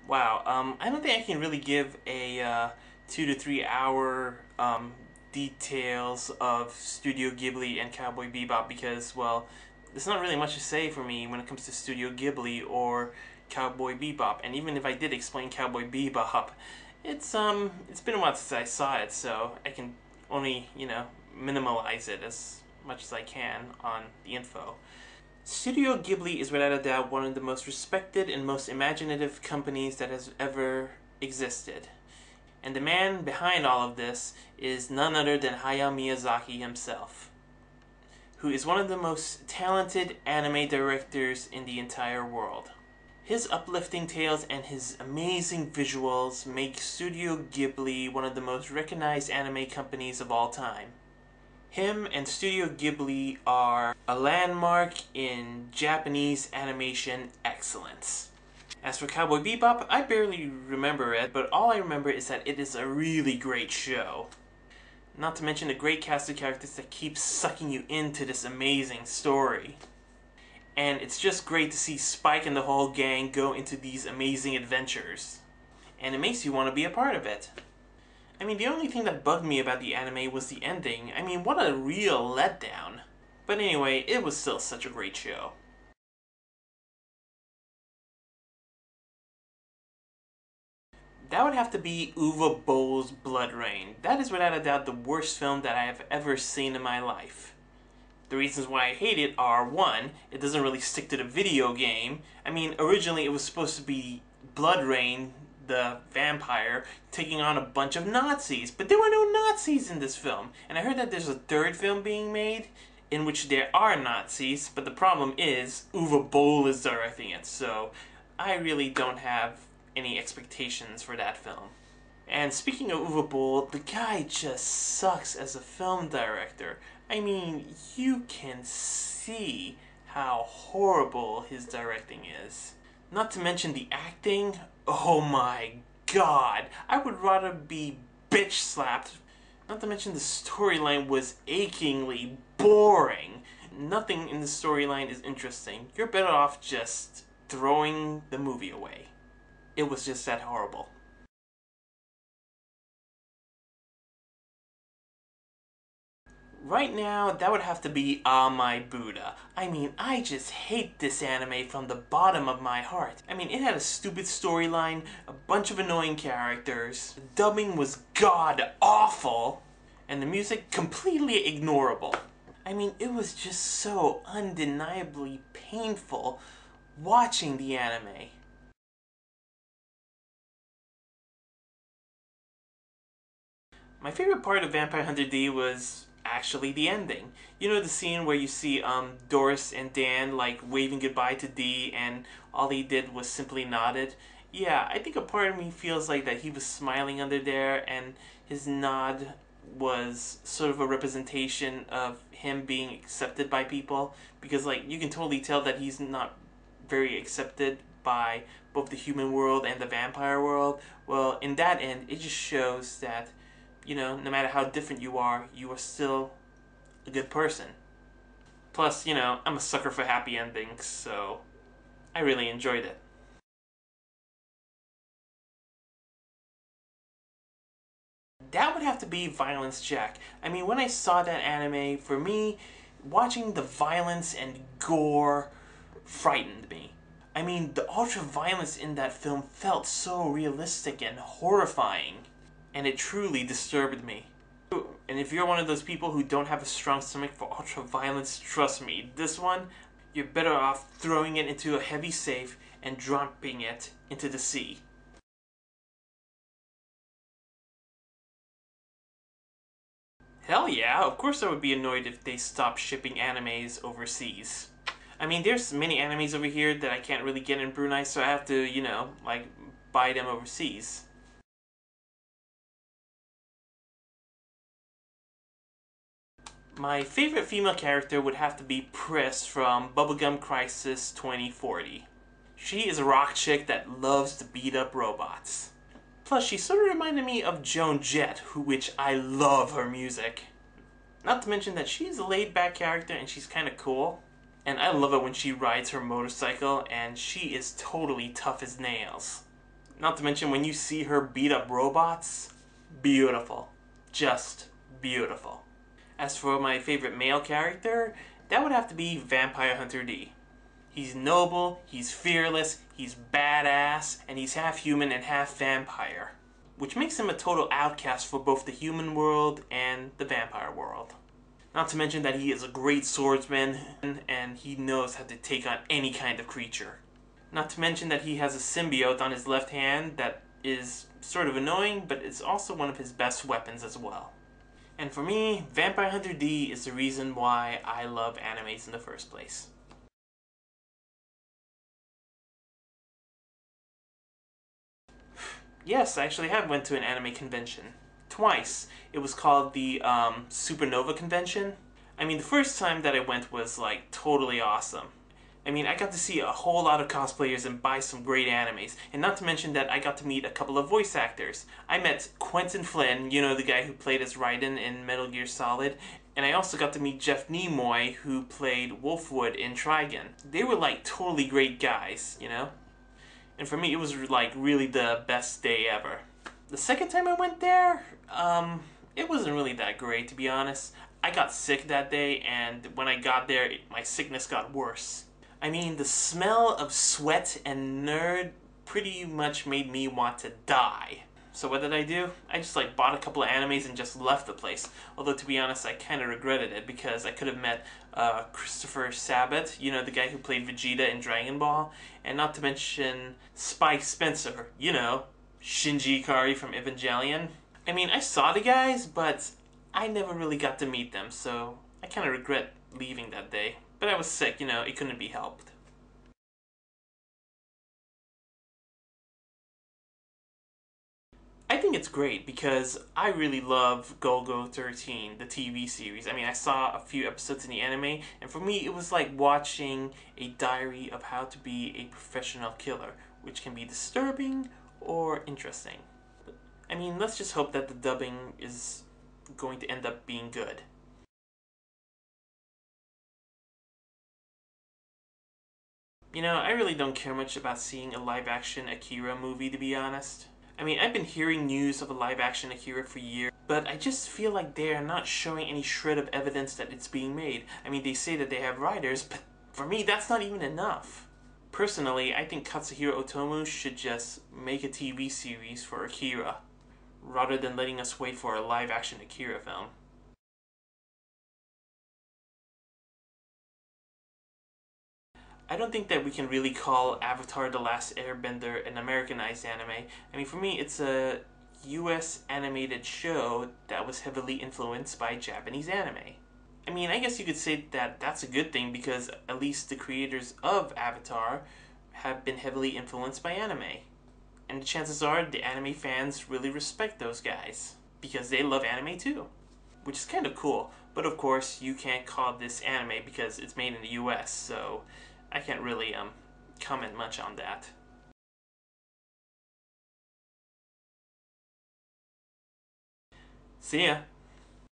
Wow, I don't think I can really give a 2 to 3 hour details of Studio Ghibli and Cowboy Bebop because, well, there's not really much to say for me when it comes to Studio Ghibli or Cowboy Bebop. And even if I did explain Cowboy Bebop, it's been a while since I saw it, so I can only, minimalize it as much as I can on the info. Studio Ghibli is without a doubt one of the most respected and most imaginative companies that has ever existed. And the man behind all of this is none other than Hayao Miyazaki himself, who is one of the most talented anime directors in the entire world. His uplifting tales and his amazing visuals make Studio Ghibli one of the most recognized anime companies of all time. Him and Studio Ghibli are a landmark in Japanese animation excellence. As for Cowboy Bebop, I barely remember it, but all I remember is that it is a really great show. Not to mention the great cast of characters that keep sucking you into this amazing story. And it's just great to see Spike and the whole gang go into these amazing adventures. And it makes you want to be a part of it. I mean, the only thing that bugged me about the anime was the ending. I mean, what a real letdown. But anyway, it was still such a great show. That would have to be Uwe Boll's Blood Rain. That is without a doubt the worst film that I have ever seen in my life. The reasons why I hate it are, one, it doesn't really stick to the video game. I mean, originally it was supposed to be Blood Rain, the vampire, taking on a bunch of Nazis, but there were no Nazis in this film. And I heard that there's a third film being made in which there are Nazis, but the problem is Uwe Boll is directing it, so I really don't have any expectations for that film. And speaking of Uwe Boll, the guy just sucks as a film director. I mean, you can see how horrible his directing is. Not to mention the acting. Oh my god. I would rather be bitch slapped. Not to mention the storyline was achingly boring. Nothing in the storyline is interesting. You're better off just throwing the movie away. It was just that horrible. Right now, that would have to be Ah My Buddha. I mean, I just hate this anime from the bottom of my heart. I mean, it had a stupid storyline, a bunch of annoying characters, the dubbing was god-awful, and the music completely ignorable. I mean, it was just so undeniably painful watching the anime. My favorite part of Vampire Hunter D was actually the ending. You know the scene where you see Doris and Dan like waving goodbye to D and all he did was simply nodded? Yeah, I think a part of me feels like that he was smiling under there and his nod was sort of a representation of him being accepted by people, because like you can totally tell that he's not very accepted by both the human world and the vampire world. Well, in that end, it just shows that, no matter how different you are still a good person. Plus, I'm a sucker for happy endings, so I really enjoyed it. That would have to be Violence Jack. I mean, when I saw that anime, for me, watching the violence and gore frightened me. I mean, the ultra-violence in that film felt so realistic and horrifying, and it truly disturbed me. And if you're one of those people who don't have a strong stomach for ultra-violence, trust me, this one, you're better off throwing it into a heavy safe and dropping it into the sea. Hell yeah, of course I would be annoyed if they stopped shipping animes overseas. I mean, there's many animes over here that I can't really get in Brunei, so I have to, buy them overseas. My favorite female character would have to be Pris from Bubblegum Crisis 2040. She is a rock chick that loves to beat up robots. Plus, she sort of reminded me of Joan Jett, which I love her music. Not to mention that she's a laid-back character and she's kind of cool. And I love it when she rides her motorcycle and she is totally tough as nails. Not to mention when you see her beat up robots, beautiful. Just beautiful. As for my favorite male character, that would have to be Vampire Hunter D. He's noble, he's fearless, he's badass, and he's half human and half vampire, which makes him a total outcast for both the human world and the vampire world. Not to mention that he is a great swordsman and he knows how to take on any kind of creature. Not to mention that he has a symbiote on his left hand that is sort of annoying, but it's also one of his best weapons as well. And for me, Vampire Hunter D is the reason why I love animes in the first place. Yes, I actually have went to an anime convention. Twice. It was called the Supernova Convention. I mean, the first time that I went was like totally awesome. I mean, I got to see a whole lot of cosplayers and buy some great animes. And not to mention that I got to meet a couple of voice actors. I met Quentin Flynn, you know, the guy who played as Raiden in Metal Gear Solid. And I also got to meet Jeff Nimoy, who played Wolfwood in Trigun. They were like totally great guys, you know? And for me, it was like really the best day ever. The second time I went there, it wasn't really that great, to be honest. I got sick that day, and when I got there, my sickness got worse. I mean, the smell of sweat and nerd pretty much made me want to die. So what did I do? I just like bought a couple of animes and just left the place. Although to be honest, I kind of regretted it because I could have met Christopher Sabat, you know, the guy who played Vegeta in Dragon Ball, and not to mention Spike Spencer, you know, Shinji Ikari from Evangelion. I mean, I saw the guys, but I never really got to meet them, so I kind of regret leaving that day. But I was sick, you know, it couldn't be helped. I think it's great because I really love Golgo 13, the TV series. I mean, I saw a few episodes in the anime, and for me, it was like watching a diary of how to be a professional killer, which can be disturbing or interesting. I mean, let's just hope that the dubbing is going to end up being good. You know, I really don't care much about seeing a live-action Akira movie, to be honest. I mean, I've been hearing news of a live-action Akira for years, but I just feel like they are not showing any shred of evidence that it's being made. I mean, they say that they have writers, but for me, that's not even enough. Personally, I think Katsuhiro Otomo should just make a TV series for Akira, rather than letting us wait for a live-action Akira film. I don't think that we can really call Avatar The Last Airbender an Americanized anime. I mean, for me, it's a US animated show that was heavily influenced by Japanese anime. I mean, I guess you could say that that's a good thing because at least the creators of Avatar have been heavily influenced by anime. And the chances are the anime fans really respect those guys because they love anime too, which is kind of cool. But of course, you can't call this anime because it's made in the US, so I can't really comment much on that. See ya!